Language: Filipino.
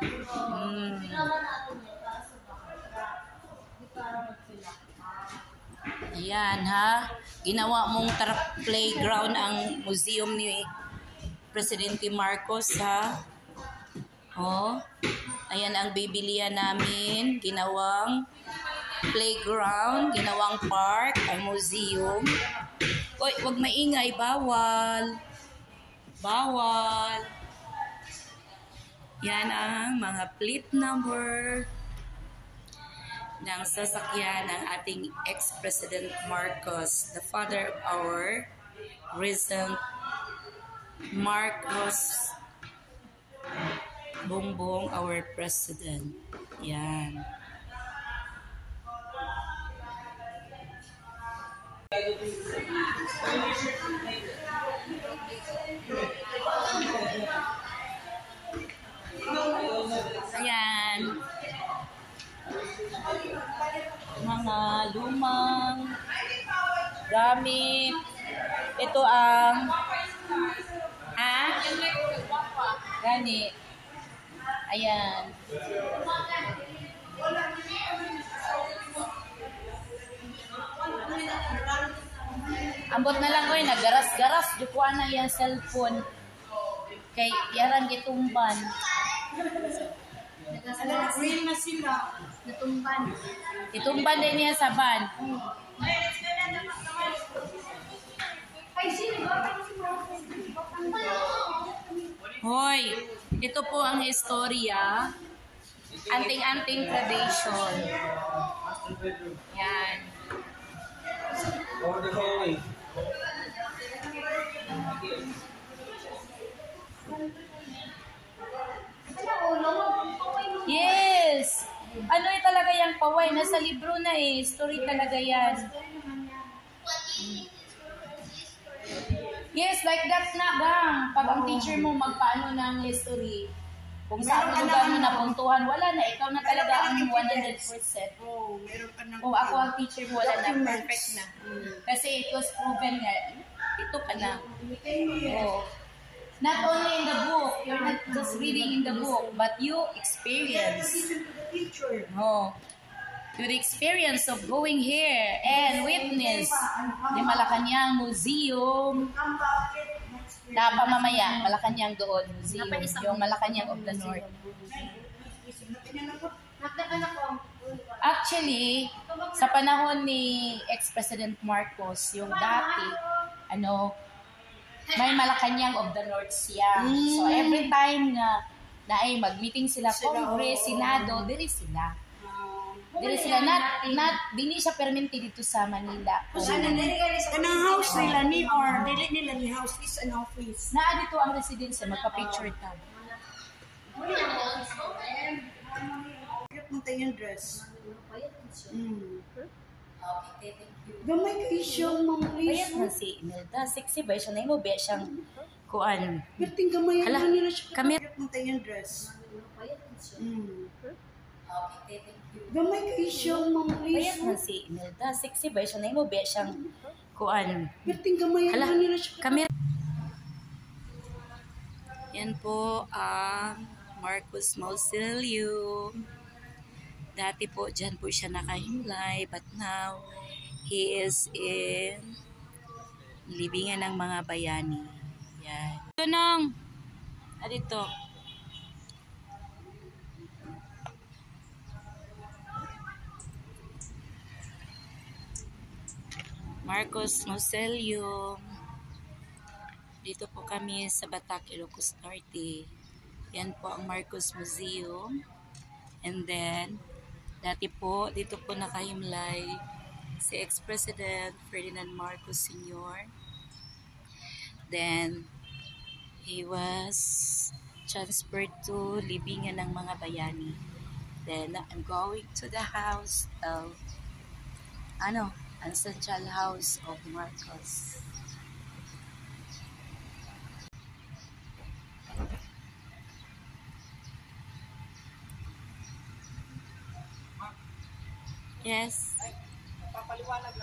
Mm. Ayan ha. Ginawa mong playground ang museum ni Presidente Marcos ha. Oh. Ayan ang bibilihan namin. Ginawang playground, ginawang park, ang museum. Uy, wag maingay, bawal. Bawal. Yan ang mga plate number ng sasakyan ng ating ex-President Marcos, the father of our recent Marcos Bongbong, our president. Yan. Ayan. Mga lumang gamit. Ito ang gani. Ayan. Ambot na lang ko yun, nagaras-garas. Dukuan na yung cellphone. Kay yaran gitumban. Real na sila. Natumban. Itumban din niya sa van. Ay, sino ba? Hoy, ito po ang istorya. Anting-anting tradition. Yan. Yes! Ano talaga yung paway? Nasa libro na eh. Story talaga yan. Yes, like that na gang. Pag ang teacher mo magpaano ng history, kung saan lugar mo napuntuhan, wala na. Ikaw na talaga ang 100%. Kung ako ang teacher mo, wala na. Perfect na. Kasi it was proven nga. Ito ka na. Oh. Not only in the book, you're not just reading in the book, but you experience. Oh. To the experience of going here and witness the Malacanang Museum. Dapat mamaya, Malacanang doon, museum. Yung Malacanang of the North. Actually, sa panahon ni ex-President Marcos, yung dati, may Malacanang of the North siya. So every time na ay mag-meeting sila, Congress, Senado, diri sila. Dili sila dili siya permanente dito sa Manila. Kanang house nila ni or dili nila ni house is an office. Naa dito ang residence magpa-picture ta. Kaya mo tayo yung dress. Okay, thank you. Gamay ka isyong mga Bayat man si Imelda. Sexy ba siya? Naimo ba siyang kuan? Berting gamay Hala, nila siya. kami. Kaya mo tayo yung dress. Okay, thank you. Gamay ka isyong mga Bayat man si Imelda. Sexy ba siya? Naimo ba siyang kuan? Berting gamay Hala, nila siya. kami. Yan po ang Marcos Mausoleum. Dati po, dyan po siya nakahimlay, but now, he is in libingan ng mga bayani. Yan. Ito nang, dito. Marcos Mausoleum. Dito po kami sa Batac, Ilocos Norte. Yan po ang Marcos Museum. And then, dati po, dito po nakahimlay si ex-president Ferdinand Marcos Sr. Then, he was transferred to libingan ng mga bayani. Then, I'm going to the house of, ancestral house of Marcos. Yes. Papaliwanag